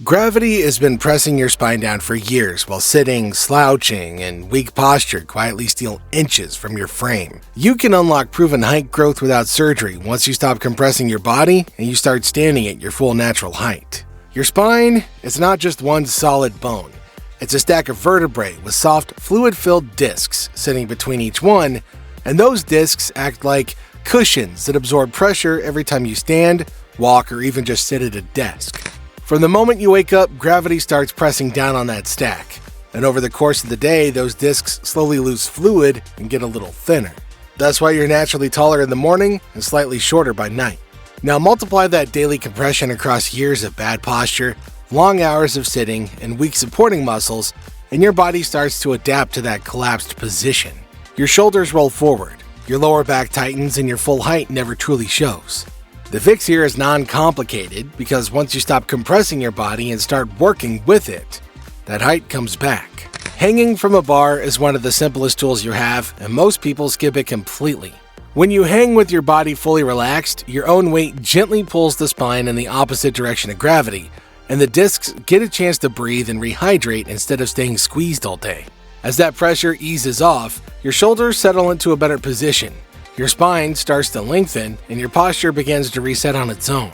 Gravity has been pressing your spine down for years while sitting, slouching, and weak posture quietly steal inches from your frame. You can unlock proven height growth without surgery once you stop compressing your body and you start standing at your full natural height. Your spine is not just one solid bone. It's a stack of vertebrae with soft, fluid-filled discs sitting between each one, and those discs act like cushions that absorb pressure every time you stand, walk, or even just sit at a desk. From the moment you wake up, gravity starts pressing down on that stack, and over the course of the day, those discs slowly lose fluid and get a little thinner. That's why you're naturally taller in the morning and slightly shorter by night. Now multiply that daily compression across years of bad posture, long hours of sitting, and weak supporting muscles, and your body starts to adapt to that collapsed position. Your shoulders roll forward, your lower back tightens, and your full height never truly shows. The fix here is non-complicated because once you stop compressing your body and start working with it, that height comes back. Hanging from a bar is one of the simplest tools you have, and most people skip it completely. When you hang with your body fully relaxed, your own weight gently pulls the spine in the opposite direction of gravity, and the discs get a chance to breathe and rehydrate instead of staying squeezed all day. As that pressure eases off, your shoulders settle into a better position. Your spine starts to lengthen, and your posture begins to reset on its own.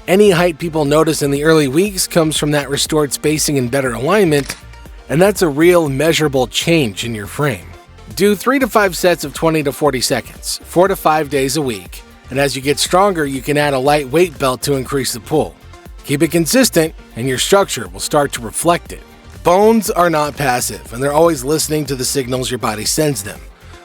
Any height people notice in the early weeks comes from that restored spacing and better alignment, and that's a real measurable change in your frame. Do 3 to 5 sets of 20 to 40 seconds, 4 to 5 days a week, and as you get stronger, you can add a light weight belt to increase the pull. Keep it consistent, and your structure will start to reflect it. Bones are not passive, and they're always listening to the signals your body sends them.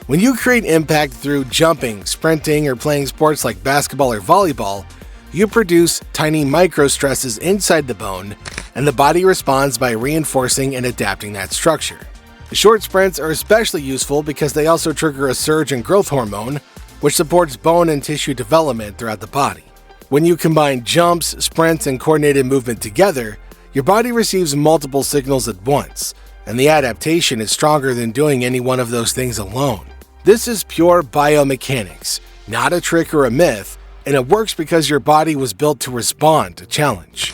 When you create impact through jumping, sprinting, or playing sports like basketball or volleyball, you produce tiny micro-stresses inside the bone, and the body responds by reinforcing and adapting that structure. The short sprints are especially useful because they also trigger a surge in growth hormone, which supports bone and tissue development throughout the body. When you combine jumps, sprints, and coordinated movement together, your body receives multiple signals at once, and the adaptation is stronger than doing any one of those things alone. This is pure biomechanics, not a trick or a myth, and it works because your body was built to respond to challenge.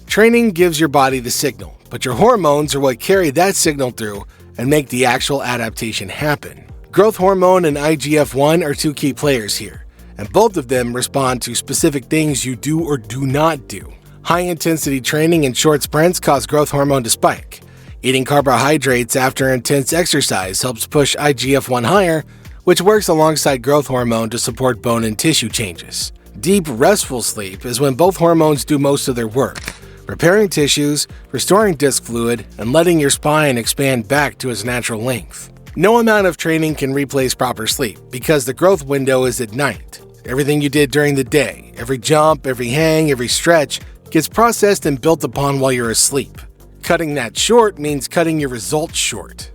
Training gives your body the signal, but your hormones are what carry that signal through and make the actual adaptation happen. Growth hormone and IGF-1 are two key players here, and both of them respond to specific things you do or do not do. High-intensity training and short sprints cause growth hormone to spike. Eating carbohydrates after intense exercise helps push IGF-1 higher, which works alongside growth hormone to support bone and tissue changes. Deep, restful sleep is when both hormones do most of their work, repairing tissues, restoring disc fluid, and letting your spine expand back to its natural length. No amount of training can replace proper sleep because the growth window is at night. Everything you did during the day, every jump, every hang, every stretch, gets processed and built upon while you're asleep. Cutting that short means cutting your results short.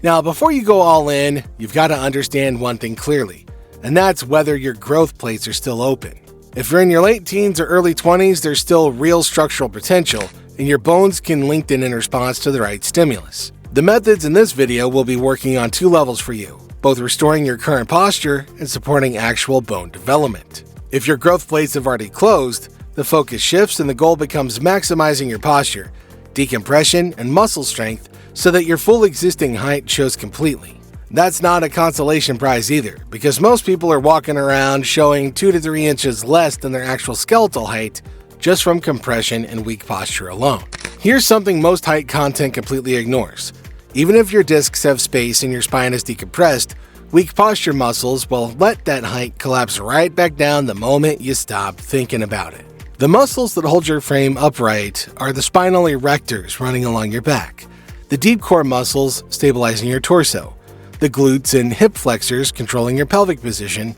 Now, before you go all in, you've got to understand one thing clearly, and that's whether your growth plates are still open. If you're in your late teens or early 20s, there's still real structural potential, and your bones can lengthen in response to the right stimulus. The methods in this video will be working on 2 levels for you, both restoring your current posture and supporting actual bone development. If your growth plates have already closed, the focus shifts and the goal becomes maximizing your posture, decompression, and muscle strength so that your full existing height shows completely. That's not a consolation prize either, because most people are walking around showing 2 to 3 inches less than their actual skeletal height just from compression and weak posture alone. Here's something most height content completely ignores. Even if your discs have space and your spine is decompressed, weak posture muscles will let that height collapse right back down the moment you stop thinking about it. The muscles that hold your frame upright are the spinal erectors running along your back, the deep core muscles stabilizing your torso, the glutes and hip flexors controlling your pelvic position,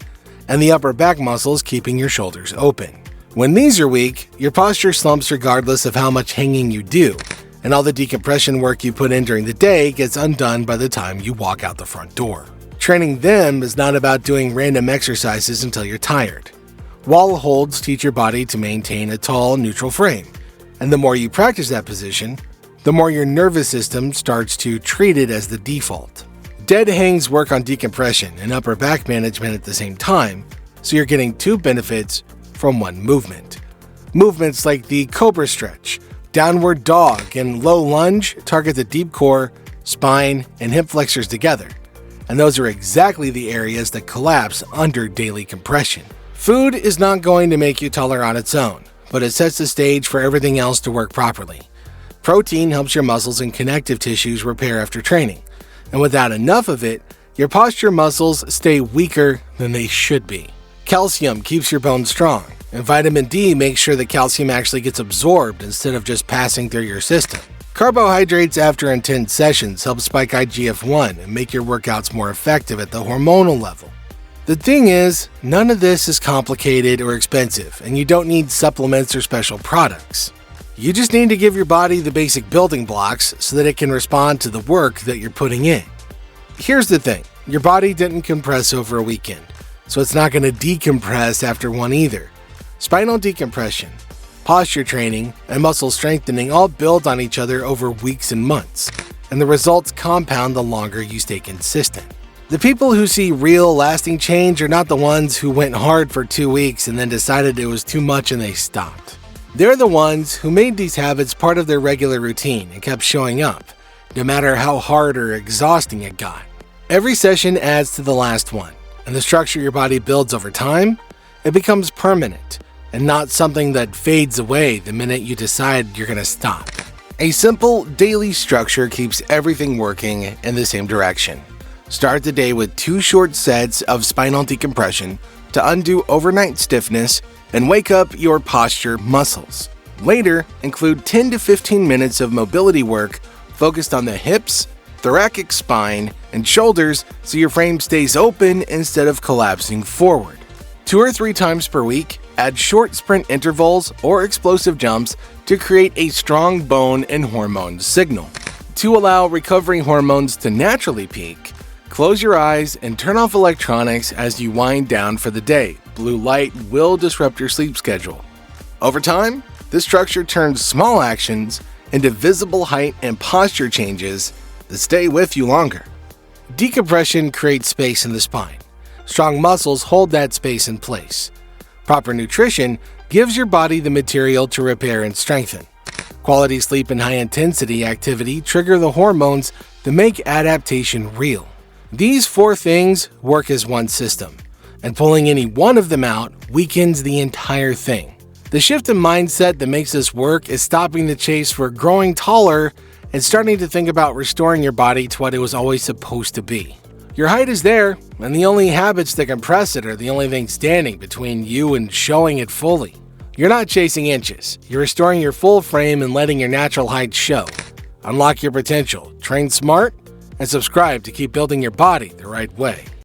and the upper back muscles keeping your shoulders open. When these are weak, your posture slumps regardless of how much hanging you do, and all the decompression work you put in during the day gets undone by the time you walk out the front door. Training them is not about doing random exercises until you're tired. Wall holds teach your body to maintain a tall, neutral frame, and the more you practice that position, the more your nervous system starts to treat it as the default. Dead hangs work on decompression and upper back management at the same time, so you're getting 2 benefits from one movement. Movements like the cobra stretch, Downward dog and low lunge target the deep core, spine, and hip flexors together, and those are exactly the areas that collapse under daily compression. Food is not going to make you taller on its own, but it sets the stage for everything else to work properly. Protein helps your muscles and connective tissues repair after training, and without enough of it, your posture muscles stay weaker than they should be. Calcium keeps your bones strong, and vitamin D makes sure that calcium actually gets absorbed instead of just passing through your system. Carbohydrates after intense sessions help spike IGF-1 and make your workouts more effective at the hormonal level. The thing is, none of this is complicated or expensive, and you don't need supplements or special products. You just need to give your body the basic building blocks so that it can respond to the work that you're putting in. Here's the thing, your body didn't compress over a weekend, so it's not going to decompress after one either. Spinal decompression, posture training, and muscle strengthening all build on each other over weeks and months, and the results compound the longer you stay consistent. The people who see real, lasting change are not the ones who went hard for 2 weeks and then decided it was too much and they stopped. They're the ones who made these habits part of their regular routine and kept showing up, no matter how hard or exhausting it got. Every session adds to the last one, and the structure your body builds over time, it becomes permanent, and not something that fades away the minute you decide you're going to stop. A simple, daily structure keeps everything working in the same direction. Start the day with 2 short sets of spinal decompression to undo overnight stiffness and wake up your posture muscles. Later, include 10 to 15 minutes of mobility work focused on the hips, thoracic spine, and shoulders so your frame stays open instead of collapsing forward. 2 or 3 times per week, add short sprint intervals or explosive jumps to create a strong bone and hormone signal. To allow recovery hormones to naturally peak, close your eyes and turn off electronics as you wind down for the day. Blue light will disrupt your sleep schedule. Over time, this structure turns small actions into visible height and posture changes that stay with you longer. Decompression creates space in the spine. Strong muscles hold that space in place. Proper nutrition gives your body the material to repair and strengthen. Quality sleep and high-intensity activity trigger the hormones that make adaptation real. These 4 things work as one system, and pulling any one of them out weakens the entire thing. The shift in mindset that makes this work is stopping the chase for growing taller and starting to think about restoring your body to what it was always supposed to be. Your height is there, and the only habits that compress it are the only thing standing between you and showing it fully. You're not chasing inches, you're restoring your full frame and letting your natural height show. Unlock your potential, train smart, and subscribe to keep building your body the right way.